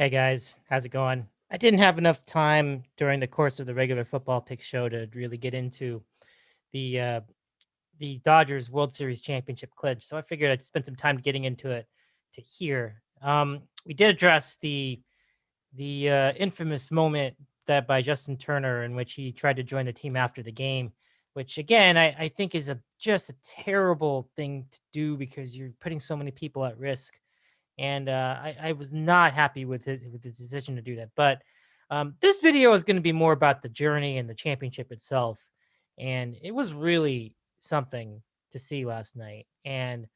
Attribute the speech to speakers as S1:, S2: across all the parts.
S1: Hey guys, how's it going? I didn't have enough time during the course of the regular football pick show to really get into the uh, the Dodgers World Series championship clinch, so I figured I'd spend some time getting into it to here. We did address the infamous moment that by Justin Turner in which he tried to join the team after the game, which again I think is just a terrible thing to do because you're putting so many people at risk and I was not happy with the decision to do that. But this video is going to be more about the journey and the championship itself, and it was really something to see last night. And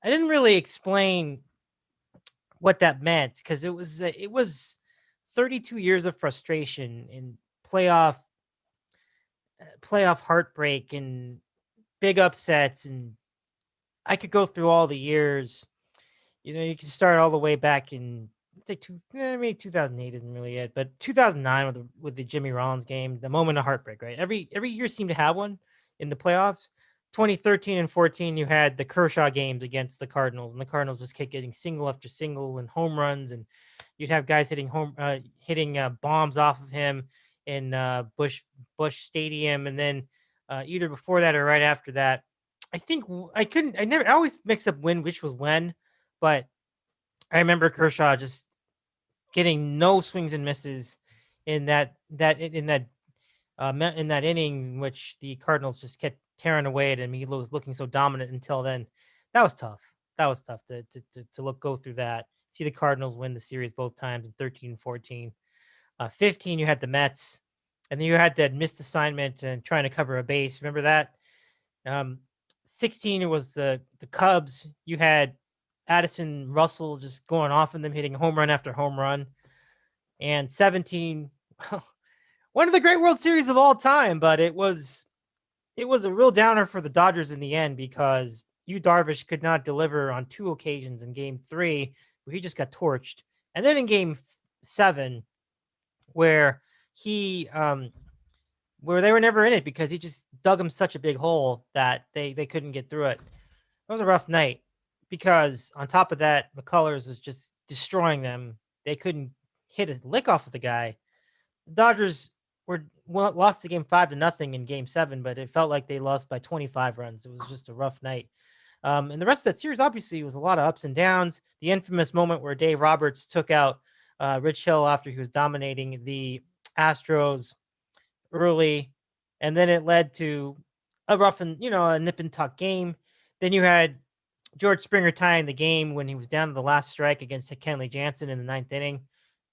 S1: I didn't really explain what that meant because it was 32 years of frustration and playoff heartbreak and big upsets, and I could go through all the years. You can start all the way back in let's say maybe 2008 isn't really it, but 2009 with the Jimmy Rollins game, the moment of heartbreak, right? Every year seemed to have one in the playoffs. 2013 and 14, you had the Kershaw games against the Cardinals, and the Cardinals just kept getting single after single and home runs, and you'd have guys hitting bombs off of him in Bush Stadium, and then either before that or right after that. I think I always mixed up which was when, but I remember Kershaw just getting no swings and misses in that inning in which the Cardinals just kept tearing away at him. He was looking so dominant until then. That was tough. That was tough to go through that. See the Cardinals win the series both times in 13 and 14. 15, you had the Mets, and then you had that missed assignment and trying to cover a base. Remember that? Um, 16, it was the Cubs. You had Addison Russell just going off on them, hitting home run after home run. And 17, one of the great World Series of all time, but it was a real downer for the Dodgers in the end because Darvish could not deliver on two occasions in Game 3, where he just got torched, and then in Game 7, where he where they were never in it because he just dug them such a big hole that they couldn't get through it. It was a rough night because on top of that, McCullers was just destroying them. They couldn't hit a lick off of the guy. The Dodgers lost the game 5-0 in Game 7, but it felt like they lost by 25 runs. It was just a rough night. And the rest of that series obviously was a lot of ups and downs. The infamous moment where Dave Roberts took out Rich Hill after he was dominating the Astros early, and then it led to a rough and a nip and tuck game. Then you had George Springer tying the game when he was down to the last strike against Kenley Jansen in the ninth inning.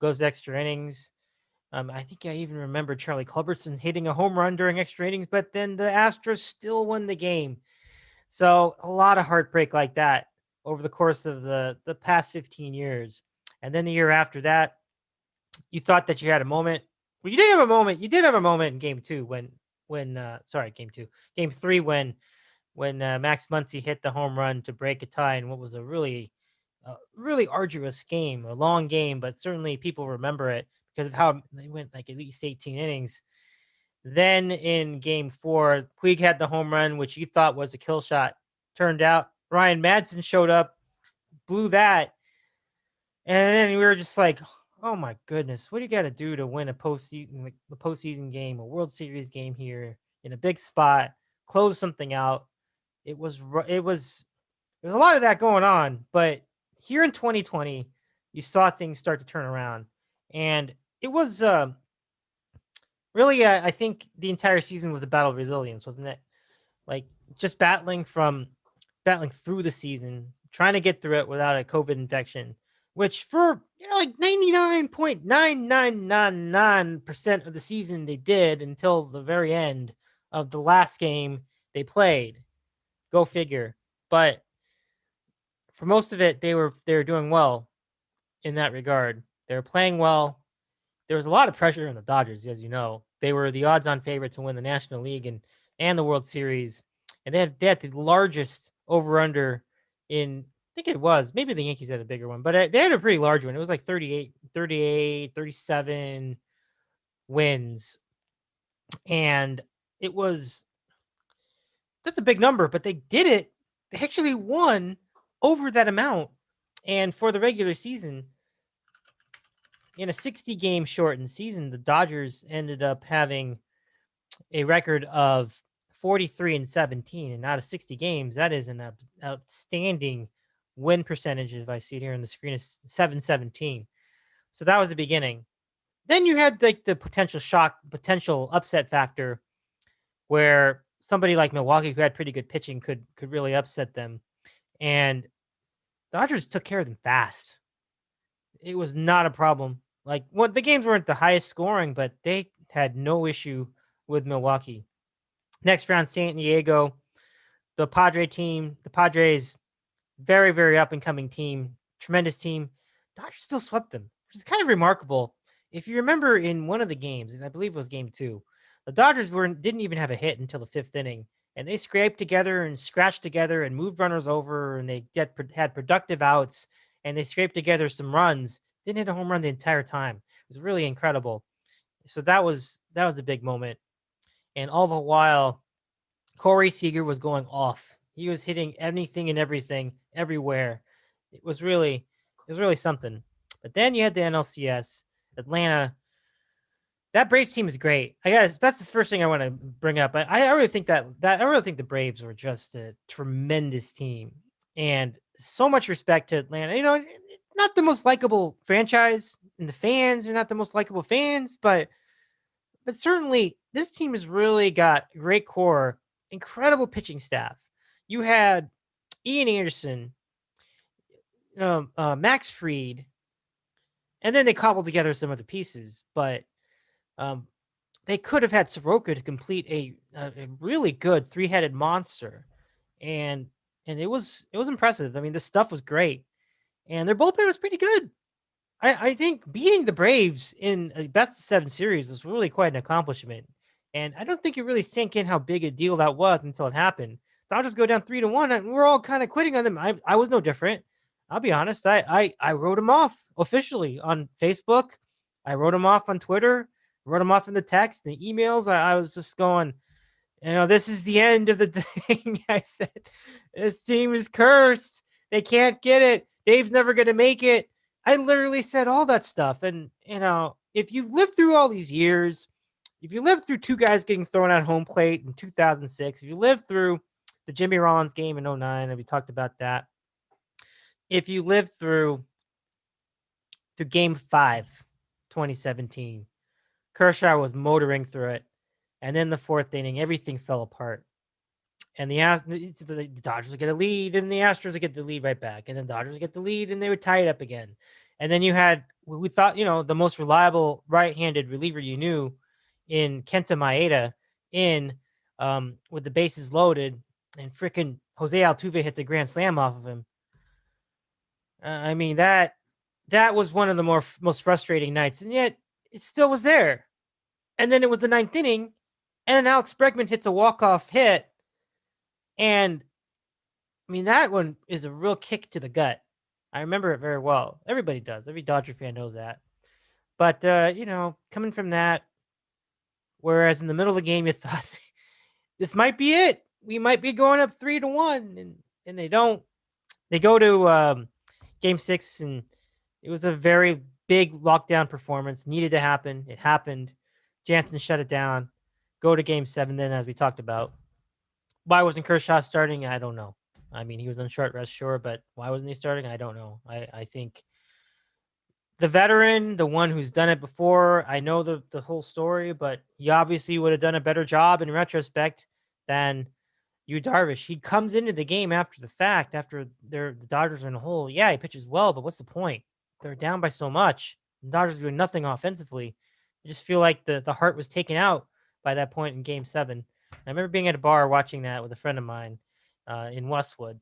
S1: Goes to extra innings. I think I even remember Charlie Culbertson hitting a home run during extra innings, but then the Astros still won the game. So a lot of heartbreak like that over the course of the past 15 years. And then the year after that, you thought that you had a moment. Well, you did have a moment. You did have a moment in Game 2 Game 3 when Max Muncy hit the home run to break a tie in what was a really arduous game, a long game, but certainly people remember it because of how they went like at least 18 innings. Then in Game 4, Puig had the home run, which you thought was a kill shot. Turned out Ryan Madsen showed up, blew that, and then we were just like, oh my goodness, what do you got to do to win a postseason game, a World Series game here in a big spot, close something out? It was there's a lot of that going on, but here in 2020, you saw things start to turn around, and it was really I think the entire season was a battle of resilience, wasn't it? Like just battling through the season, trying to get through it without a COVID infection, which for like 99.9999% of the season they did until the very end of the last game they played. Go figure. But for most of it, they were doing well in that regard. They were playing well. There was a lot of pressure on the Dodgers, as you know. They were the odds-on favorite to win the National League and the World Series, and they had the largest over/under in. I think it was maybe the Yankees had a bigger one, but they had a pretty large one. It was like 37 wins, and it was that's a big number, but they did it. They actually won over that amount, and for the regular season, in a 60-game shortened season, the Dodgers ended up having a record of 43-17, and out of 60 games, that is an outstanding win percentage. If I see it here on the screen, is 717. So that was the beginning. Then you had like the potential upset factor, where somebody like Milwaukee, who had pretty good pitching, could really upset them, and Dodgers took care of them fast. It was not a problem. Like, what, the games weren't the highest scoring, but they had no issue with Milwaukee. Next round, San Diego, the Padres, very, very up and coming team, tremendous team. Dodgers still swept them, which is kind of remarkable. If you remember, in one of the games, I believe it was game 2, the Dodgers didn't even have a hit until the 5th inning, and they scraped together and scratched together and moved runners over, and they had productive outs, and they scraped together some runs. Didn't hit a home run the entire time. It was really incredible. So that was a big moment, and all the while, Corey Seager was going off. He was hitting anything and everything everywhere. It was really something. But then you had the NLCS, Atlanta. That Braves team is great. I guess that's the first thing I want to bring up. I really think I really think the Braves were just a tremendous team, and so much respect to Atlanta. You know, not the most likable franchise, and the fans are not the most likable fans, but certainly this team has really got great core, incredible pitching staff. You had Ian Anderson, Max Fried, and then they cobbled together some of the pieces, but they could have had Soroka to complete a really good 3-headed monster, and it was impressive. I mean, the stuff was great, and their bullpen was pretty good. I think beating the Braves in a best-of-7 series was really quite an accomplishment, and I don't think it really sank in how big a deal that was until it happened. Dodgers go down 3-1, and we're all kind of quitting on them. I was no different. I'll be honest. I wrote them off officially on Facebook. I wrote them off on Twitter. I wrote them off in the text, the emails. I was just going, this is the end of the thing. I said, this team is cursed. They can't get it. Dave's never going to make it. I literally said all that stuff. And, if you've lived through all these years, if you lived through 2 guys getting thrown at home plate in 2006, if you lived through the Jimmy Rollins game in 2009, and we talked about that, if you lived through game 5, 2017, Kershaw was motoring through it. And then the 4th inning, everything fell apart. And the Dodgers would get a lead, and the Astros would get the lead right back. And then the Dodgers would get the lead, and they would tie it up again. And then you had, we thought, the most reliable right-handed reliever you knew in Kenta Maeda with the bases loaded, and freaking Jose Altuve hits a grand slam off of him. I mean, that was one of the most frustrating nights, and yet it still was there. And then it was the 9th inning, and Alex Bregman hits a walk-off hit. And I mean, that one is a real kick to the gut. I remember it very well. Everybody does. Every Dodger fan knows that. But, coming from that, whereas in the middle of the game, you thought, this might be it. We might be going up 3-1. And they don't. They go to game 6, and it was a very big lockdown performance. Needed to happen. It happened. Jansen shut it down. Go to game 7 then, as we talked about. Why wasn't Kershaw starting? I don't know. I mean, he was on short rest, sure, but why wasn't he starting? I don't know. I think the veteran, the one who's done it before, I know the whole story, but he obviously would have done a better job in retrospect than Yu Darvish. He comes into the game after the fact, after the Dodgers are in a hole. Yeah, he pitches well, but what's the point? They're down by so much. The Dodgers are doing nothing offensively. I just feel like the heart was taken out by that point in game 7. I remember being at a bar watching that with a friend of mine in Westwood,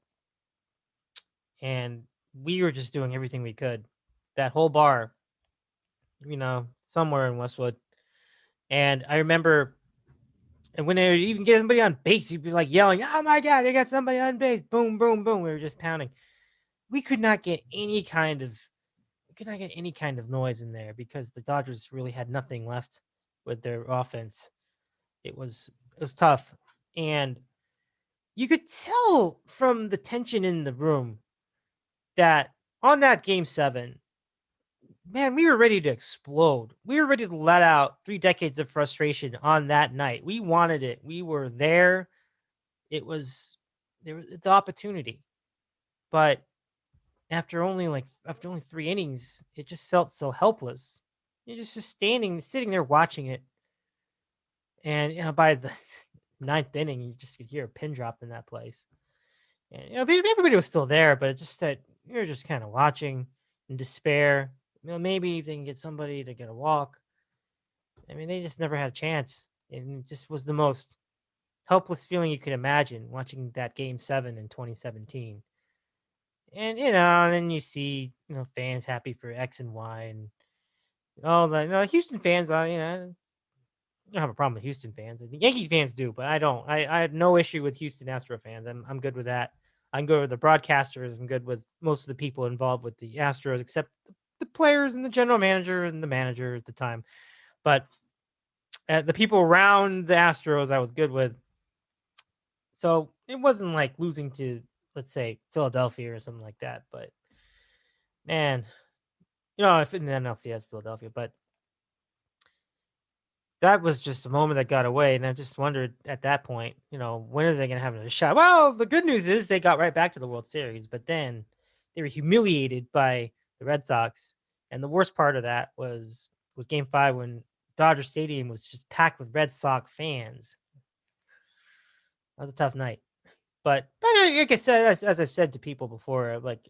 S1: and we were just doing everything we could. That whole bar, somewhere in Westwood. And I remember, and when they would even get somebody on base, you'd be like yelling, "Oh my God, they got somebody on base!" Boom, boom, boom. We were just pounding. We could not get any kind of noise in there because the Dodgers really had nothing left with their offense. It was tough. And you could tell from the tension in the room that on that game 7, man, we were ready to explode. We were ready to let out 3 decades of frustration on that night. We wanted it. We were there. It was there was the opportunity. But after only 3 innings, it just felt so helpless. You're just sitting there watching it. And by the ninth inning, you just could hear a pin drop in that place. And everybody was still there, but it's just that you're just kind of watching in despair. Maybe if they can get somebody to get a walk. I mean, they just never had a chance. And it just was the most helpless feeling you could imagine watching that game 7 in 2017. And and then you see, fans happy for X and Y and all the Houston fans, I don't have a problem with Houston fans. The Yankee fans do, but I don't. I had no issue with Houston Astro fans. I'm good with that. I'm good with the broadcasters. I'm good with most of the people involved with the Astros, except the players and the general manager and the manager at the time. But the people around the Astros, I was good with. So it wasn't like losing to, let's say, Philadelphia or something like that. But man, if in the NLCS Philadelphia, but that was just a moment that got away, and I just wondered at that point, when are they going to have another shot? Well, the good news is they got right back to the World Series, but then they were humiliated by the Red Sox, and the worst part of that was Game 5 when Dodger Stadium was just packed with Red Sox fans. That was a tough night, but like I said, as I've said to people before, like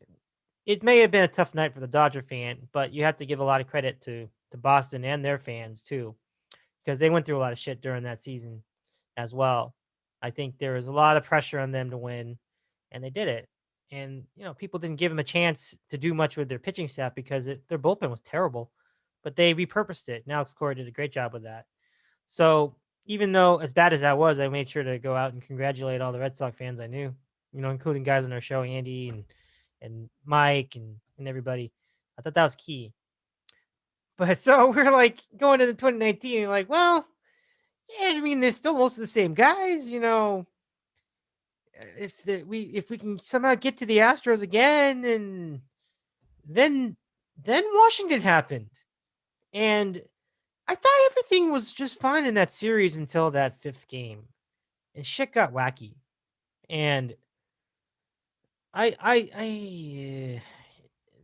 S1: it may have been a tough night for the Dodger fan, but you have to give a lot of credit to Boston and their fans too, because they went through a lot of shit during that season as well. I think there was a lot of pressure on them to win, and they did it. And people didn't give them a chance to do much with their pitching staff because their bullpen was terrible, but they repurposed it. And Alex Cora did a great job with that. So even though as bad as that was, I made sure to go out and congratulate all the Red Sox fans I knew, including guys on our show, Andy and Mike and everybody. I thought that was key. But so we're like going into 2019, like, well, yeah, I mean, there's still most of the same guys, if we can somehow get to the Astros again, and then Washington happened, and I thought everything was just fine in that series until that 5th game, and shit got wacky, and I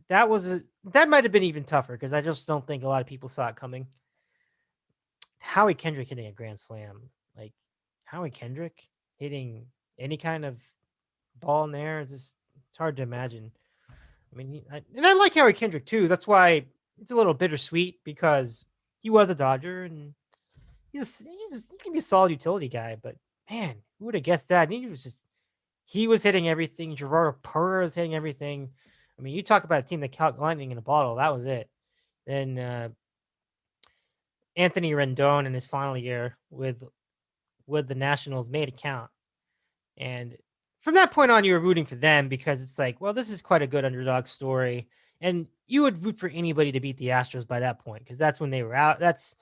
S1: that might have been even tougher because I just don't think a lot of people saw it coming. Howie Kendrick hitting a grand slam, like Howie Kendrick hitting any kind of ball in there, it's hard to imagine. I mean, I like Howie Kendrick too. That's why it's a little bittersweet because he was a Dodger and he can be a solid utility guy. But man, who would have guessed that? And he was hitting everything. Gerardo Perez was hitting everything. I mean, you talk about a team that caught lightning in a bottle. That was it. Then Anthony Rendon in his final year with the Nationals made it count. And from that point on, you were rooting for them because it's like, well, this is quite a good underdog story. And you would root for anybody to beat the Astros by that point because that's when they were out. That's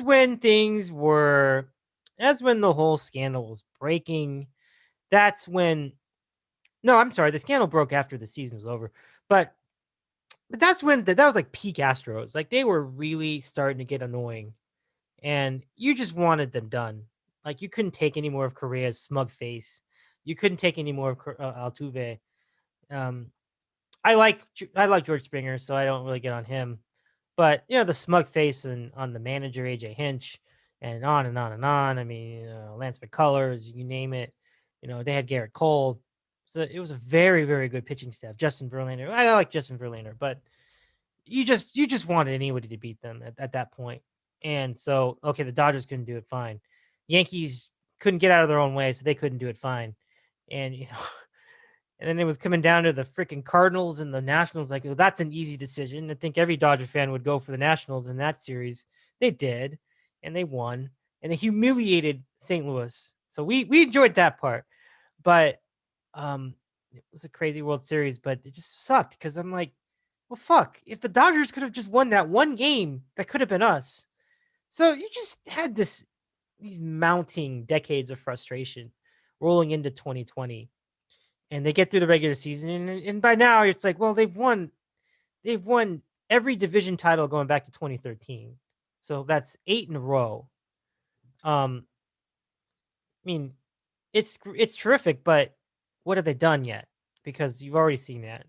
S1: when things were. That's when the whole scandal was breaking. That's when. No, I'm sorry. The scandal broke after the season was over, but that's when that was like peak Astros. Like they were really starting to get annoying, and you just wanted them done. Like you couldn't take any more of Correa's smug face. You couldn't take any more of Altuve. Um, I like George Springer, so I don't really get on him. But the smug face on the manager AJ Hinch, and on and on and on. I mean, Lance McCullers, you name it. They had Garrett Cole. So it was a very, very good pitching staff. Justin Verlander. I like Justin Verlander, but you just wanted anybody to beat them at that point. And so, okay, the Dodgers couldn't do it fine. Yankees couldn't get out of their own way, so they couldn't do it fine. And and then it was coming down to the freaking Cardinals and the Nationals. Like, well, that's an easy decision. I think every Dodger fan would go for the Nationals in that series. They did, and they won, and they humiliated St. Louis. So we enjoyed that part, but it was a crazy World Series. But it just sucked because I'm like, well, fuck. If the Dodgers could have just won that one game, that could have been us. So you just had these mounting decades of frustration rolling into 2020, and they get through the regular season, and by now it's like, well, they've won every division title going back to 2013. So that's 8 in a row. I mean, it's terrific, but what have they done yet? Because you've already seen that.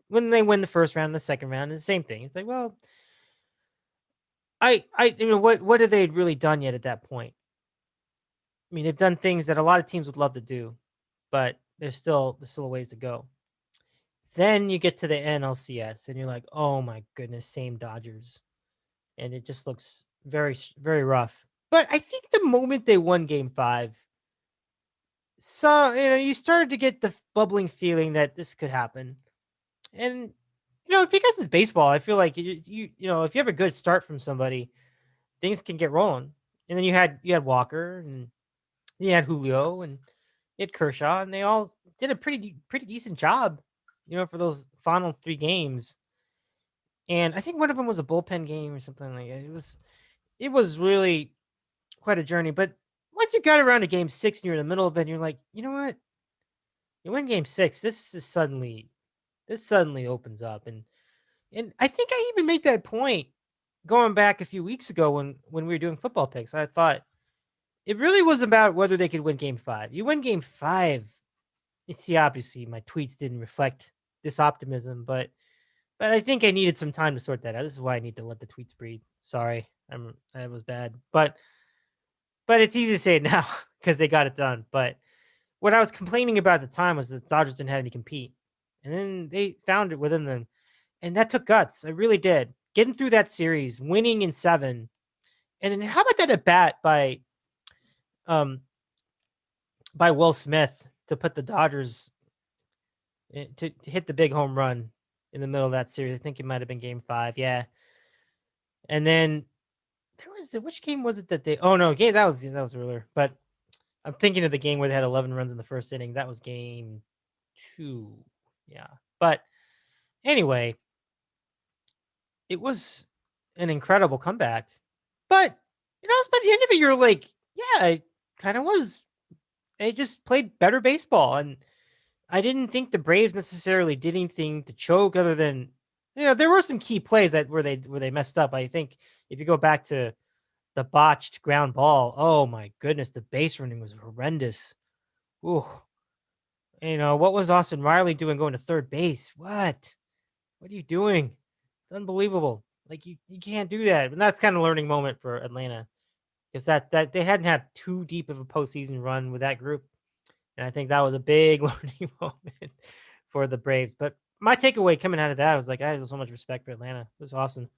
S1: When they win the first round and the second round, it's the same thing. It's like, well, what have they really done yet at that point? I mean, they've done things that a lot of teams would love to do, but there's still a ways to go. Then you get to the NLCS, and you're like, oh my goodness, same Dodgers, and it just looks very, very rough. But I think the moment they won Game 5, so you started to get the bubbling feeling that this could happen, and because it's baseball, I feel like if you have a good start from somebody, things can get rolling. And then you had Walker, and you had Julio, and you had Kershaw, and they all did a pretty decent job, for those final 3 games. And I think one of them was a bullpen game or something like that. It was really quite a journey. But once you got around to Game 6 and you're in the middle of it, and you're like, you know what? You win Game 6. This suddenly opens up, and I think I even made that point going back a few weeks ago when we were doing football picks. I thought it really was about whether they could win Game 5. You win Game 5. You see, obviously, my tweets didn't reflect this optimism, but I think I needed some time to sort that out. This is why I need to let the tweets breathe. Sorry, that was bad, but it's easy to say it now because they got it done. But what I was complaining about at the time was the Dodgers didn't have any compete, and then they found it within them, and that took guts. It really did. Getting through that series, winning in 7, and then how about that at bat by Will Smith to put the Dodgers to hit the big home run in the middle of that series. I think it might have been Game 5, yeah. And then there was which game was it that they? Oh no, that was earlier. But I'm thinking of the game where they had 11 runs in the first inning. That was Game 2, yeah. But anyway, it was an incredible comeback. But by the end of it, you're like, yeah, it kind of was. They just played better baseball, and I didn't think the Braves necessarily did anything to choke, other than there were some key plays where they messed up. I think if you go back to the botched ground ball, oh my goodness, the base running was horrendous. Ooh, what was Austin Riley doing going to third base? What are you doing? It's unbelievable. Like you can't do that. And that's kind of a learning moment for Atlanta, because that they hadn't had too deep of a postseason run with that group. And I think that was a big learning moment for the Braves. But my takeaway coming out of that was like, I have so much respect for Atlanta. It was awesome.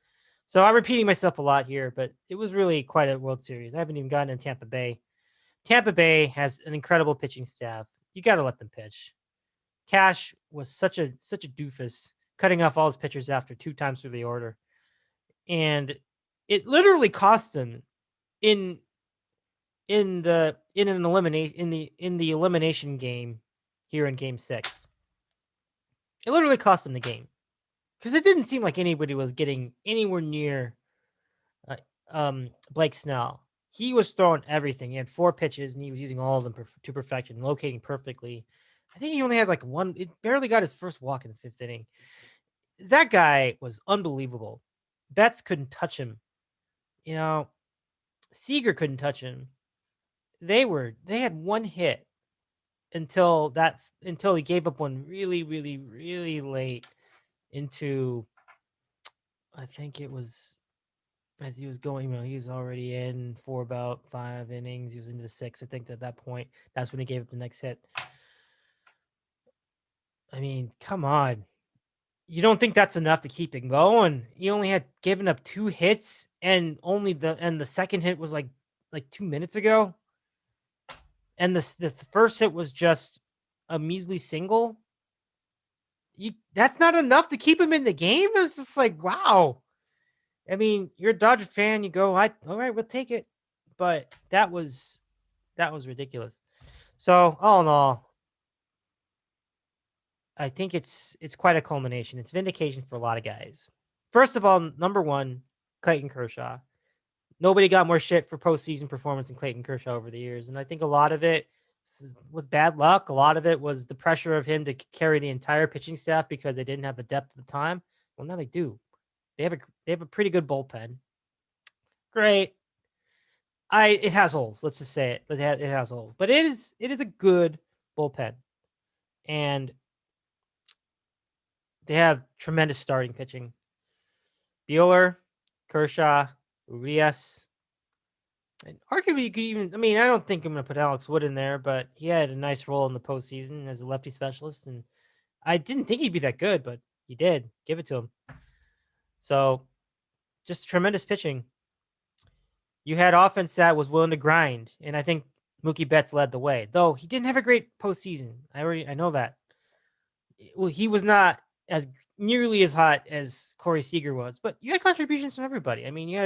S1: So I'm repeating myself a lot here, but it was really quite a World Series. I haven't even gotten in Tampa Bay. Tampa Bay has an incredible pitching staff. You got to let them pitch. Cash was such a doofus, cutting off all his pitchers after 2 times through the order, and it literally cost him in the elimination game here in Game 6. It literally cost him the game, because it didn't seem like anybody was getting anywhere near Blake Snell. He was throwing everything. He had 4 pitches, and he was using all of them to perfection, locating perfectly. I think he only had like 1. It barely got his first walk in the 5th inning. That guy was unbelievable. Betts couldn't touch him. Seager couldn't touch him. They had 1 hit until he gave up one really, really, really late into, I think it was as he was going, he was already in for about 5 innings. He was into the 6th. I think at that point, that's when he gave up the next hit. I mean, come on. You don't think that's enough to keep it going? He only had given up 2 hits, and the second hit was like 2 minutes ago. And the first hit was just a measly single. That's not enough to keep him in the game? It's just like, wow. I mean, you're a Dodger fan. You go, all right, we'll take it. But that was ridiculous. So all in all, I think it's quite a culmination. It's vindication for a lot of guys. First of all, number 1, Clayton Kershaw. Nobody got more shit for postseason performance than Clayton Kershaw over the years. And I think a lot of it was bad luck. A lot of it was the pressure of him to carry the entire pitching staff because they didn't have the depth at the time. Well, now they do. They have a pretty good bullpen. Great. It has holes. Let's just say it. It has holes, but it is a good bullpen, and they have tremendous starting pitching. Bueller, Kershaw, Urias, and arguably you could even. I mean, I don't think I'm going to put Alex Wood in there, but he had a nice role in the postseason as a lefty specialist, and I didn't think he'd be that good, but he did. Give it to him. So, just tremendous pitching. You had offense that was willing to grind, and I think Mookie Betts led the way. Though he didn't have a great postseason. I know that. Well, he was not as nearly as hot as Corey Seager was, but you had contributions from everybody. I mean, you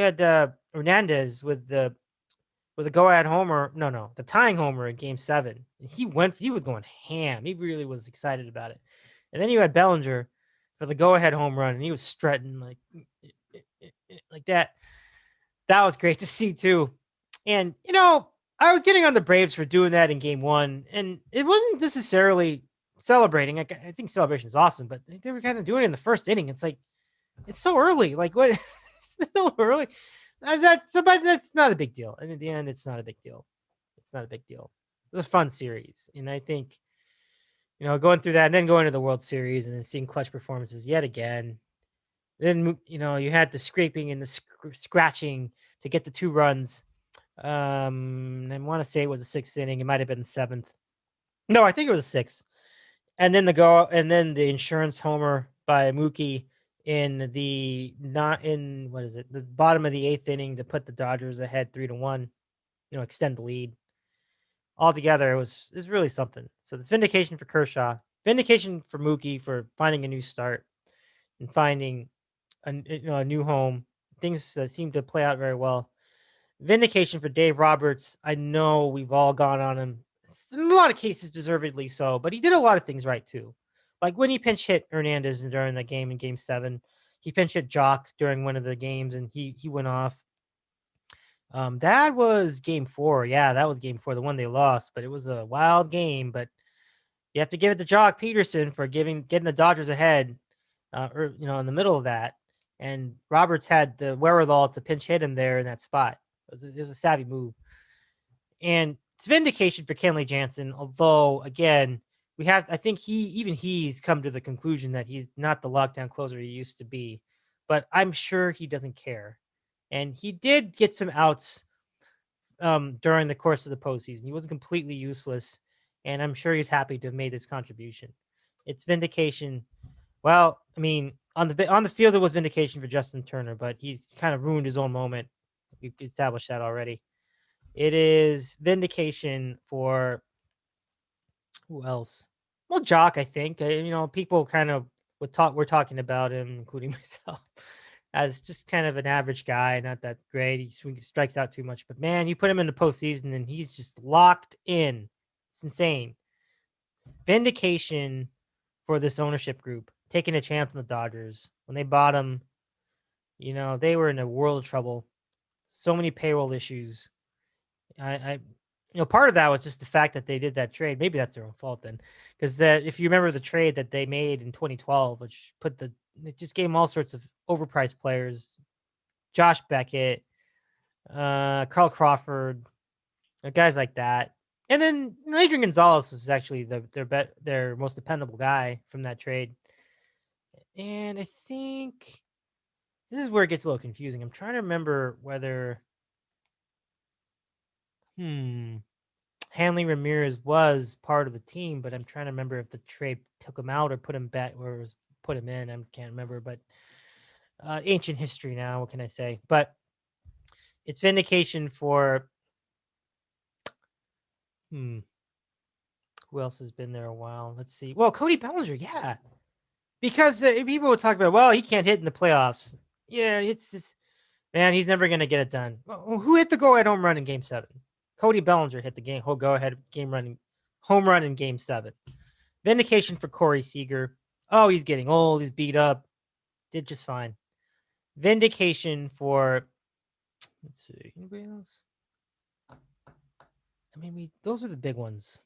S1: had Hernandez with the go-ahead homer. No, the tying homer in Game 7. He was going ham. He really was excited about it. And then you had Bellinger for the go-ahead home run, and he was strutting like that. That was great to see too. And I was getting on the Braves for doing that in Game 1, and it wasn't necessarily celebrating. I think celebration is awesome, but they were kind of doing it in the first inning. It's like it's so early. Like what? It's so early. But that's not a big deal. And in the end, it's not a big deal. It's not a big deal. It was a fun series, and I think going through that and then going to the World Series and then seeing clutch performances yet again. Then you had the scraping and the scratching to get the 2 runs. I want to say it was the 6th inning. It might have been the 7th. No, I think it was the 6th. And then the insurance homer by Mookie in the bottom of the 8th inning to put the Dodgers ahead 3-1. Extend the lead. Altogether, it was really something. So it's vindication for Kershaw, vindication for Mookie for finding a new start and finding a new home. Things that seem to play out very well. Vindication for Dave Roberts. I know we've all gone on him. In a lot of cases, deservedly so, but he did a lot of things right too. Like when he pinch hit Hernandez during the game in Game 7, he pinch hit Jock during one of the games, and he went off. That was Game 4. Yeah, that was Game 4, the one they lost, but it was a wild game. But you have to give it to Jock Peterson for getting the Dodgers ahead, in the middle of that. And Roberts had the wherewithal to pinch hit him there in that spot. It was a savvy move. And it's vindication for Kenley Jansen, although, again, I think he's come to the conclusion that he's not the lockdown closer he used to be. But I'm sure he doesn't care. And he did get some outs during the course of the postseason. He wasn't completely useless, and I'm sure he's happy to have made his contribution. It's vindication. Well, I mean, on the field, it was vindication for Justin Turner, but he's kind of ruined his own moment. We've established that already. It is vindication for who else? Well, Jock, I think. People kind of we're talking about him, including myself, as just kind of an average guy, not that great. He strikes out too much, but man, you put him in the postseason and he's just locked in. It's insane. Vindication for this ownership group, taking a chance on the Dodgers when they bought him. They were in a world of trouble. So many payroll issues. Part of that was just the fact that they did that trade. Maybe that's their own fault then, because if you remember the trade that they made in 2012, which it just gave them all sorts of overpriced players, Josh Beckett, Carl Crawford, guys like that, and then Adrian Gonzalez was actually their most dependable guy from that trade. And I think this is where it gets a little confusing. I'm trying to remember whether Hanley Ramirez was part of the team, but I'm trying to remember if the trade took him out or put him back or was put him in. I can't remember, but ancient history now. What can I say? But it's vindication for who else has been there a while? Let's see. Well, Cody Bellinger, yeah, because people would talk about, well, he can't hit in the playoffs. Yeah, it's just, man, he's never going to get it done. Well, who hit the go-ahead home run in Game 7? Cody Bellinger hit the go-ahead home run in Game 7. Vindication for Corey Seager. Oh, he's getting old. He's beat up. Did just fine. Vindication for, let's see, anybody else? I mean, those are the big ones.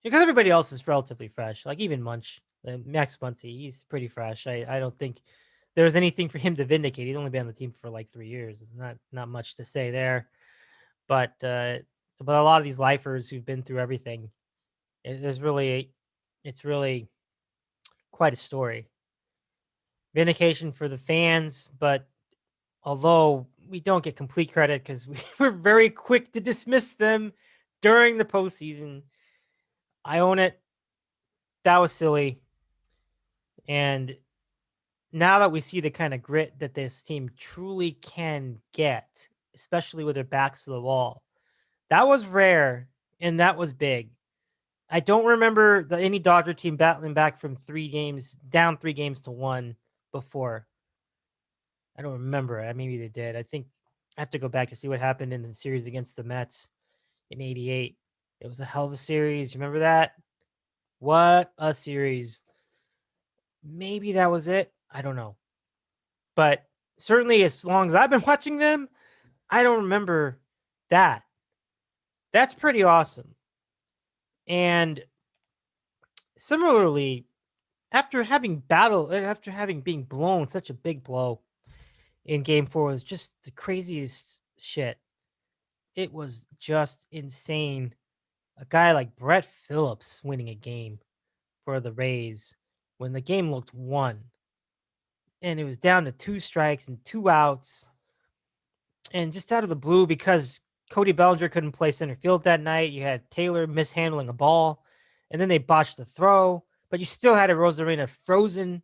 S1: Because everybody else is relatively fresh. Like even Munch, Max Muncy, he's pretty fresh. I don't think there's anything for him to vindicate. He's only been on the team for like 3 years. It's not much to say there. But a lot of these lifers who've been through everything, it's really quite a story. Vindication for the fans, but although we don't get complete credit because we were very quick to dismiss them during the postseason, I own it. That was silly. And now that we see the kind of grit that this team truly can get, especially with their backs to the wall, that was rare and that was big. I don't remember any Dodger team battling back from 3 games, down 3 games to 1 before. I don't remember. Maybe they did. I think I have to go back to see what happened in the series against the Mets in '88. It was a hell of a series. Remember that? What a series. Maybe that was it. I don't know. But certainly as long as I've been watching them, I don't remember that. That's pretty awesome. And similarly, after having being blown such a big blow in Game 4 was just the craziest shit. It was just insane. A guy like Brett Phillips winning a game for the Rays when the game looked won. And it was down to 2 strikes and 2 outs. And just out of the blue, because Cody Bellinger couldn't play center field that night, you had Taylor mishandling a ball, and then they botched the throw, but you still had a Rosarena frozen.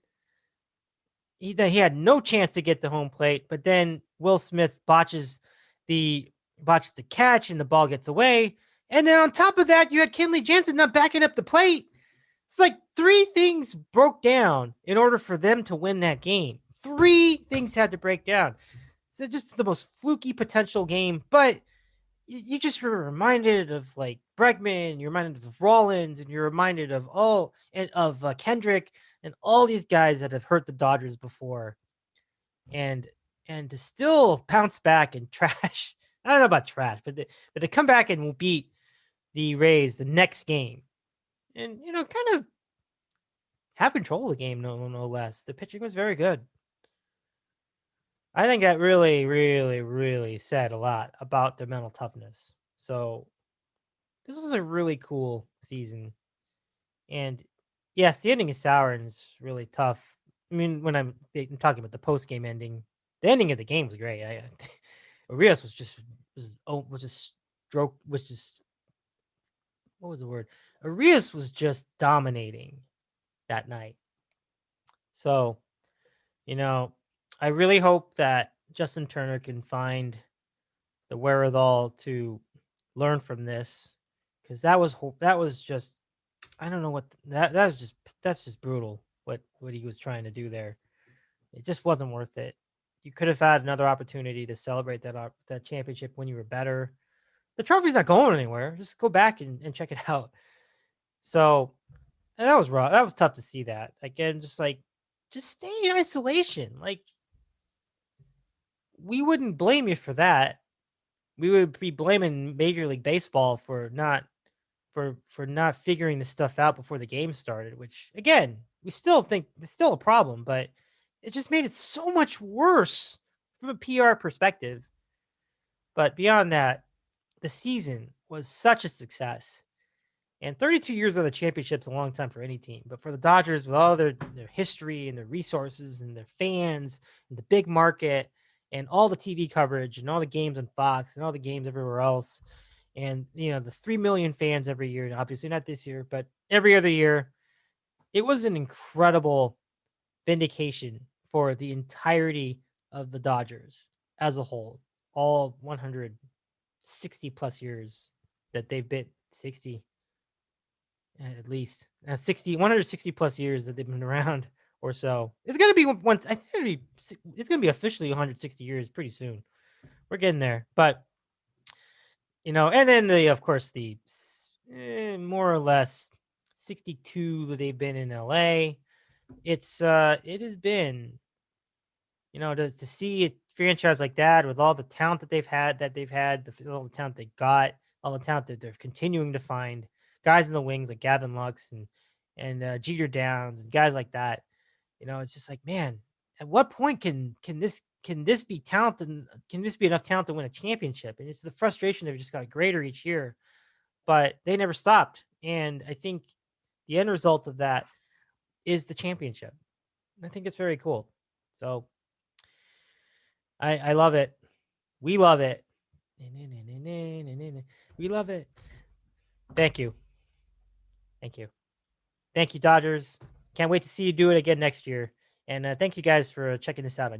S1: He had no chance to get to home plate, but then Will Smith botches the catch and the ball gets away. And then on top of that, you had Kenley Jansen not backing up the plate. It's like 3 things broke down in order for them to win that game. 3 things had to break down. So just the most fluky potential game, but you just were reminded of like Bregman, you're reminded of Rollins, and you're reminded of Kendrick and all these guys that have hurt the Dodgers before, and to still bounce back and trash. I don't know about trash, but to come back and beat the Rays the next game, and kind of have control of the game, no less. The pitching was very good. I think that really, really, really said a lot about their mental toughness. So this was a really cool season. And yes, the ending is sour and it's really tough. I mean, when I'm talking about the post-game ending, the ending of the game was great. Arias was just stroke, which is what was the word? Arias was just dominating that night. So, I really hope that Justin Turner can find the wherewithal to learn from this, because that was just, I don't know what that's just brutal what he was trying to do there. It just wasn't worth it. You could have had another opportunity to celebrate that championship when you were better. The trophy's not going anywhere. Just go back and check it out. So, and that was rough. That was tough to see that. Again, just stay in isolation. Like, we wouldn't blame you for that. We would be blaming Major League Baseball for not figuring this stuff out before the game started, which again, we still think it's still a problem, but it just made it so much worse from a PR perspective. But beyond that, the season was such a success. And 32 years of the championship's a long time for any team. But for the Dodgers, with all their history and their resources and their fans and the big market and all the TV coverage and all the games on Fox and all the games everywhere else, and the 3 million fans every year, obviously not this year, but every other year, it was an incredible vindication for the entirety of the Dodgers as a whole, all 160 plus years that they've been 60 at least 160 plus years that they've been around or so. It's going to be once. I think it's going to be officially 160 years pretty soon. We're getting there, but and then of course the more or less 62 that they've been in LA. It has been, to see a franchise like that with all the talent that they've had, all the talent they got, all the talent that they're continuing to find, guys in the wings like Gavin Lux and Jeter Downs and guys like that. It's just like, man, at what point can this be talented? Can this be enough talent to win a championship? And it's the frustration of it just got greater each year, but they never stopped. And I think the end result of that is the championship. And I think it's very cool. So I love it. We love it. We love it. Thank you. Thank you. Thank you, Dodgers. Can't wait to see you do it again next year. And thank you guys for checking this out on YouTube.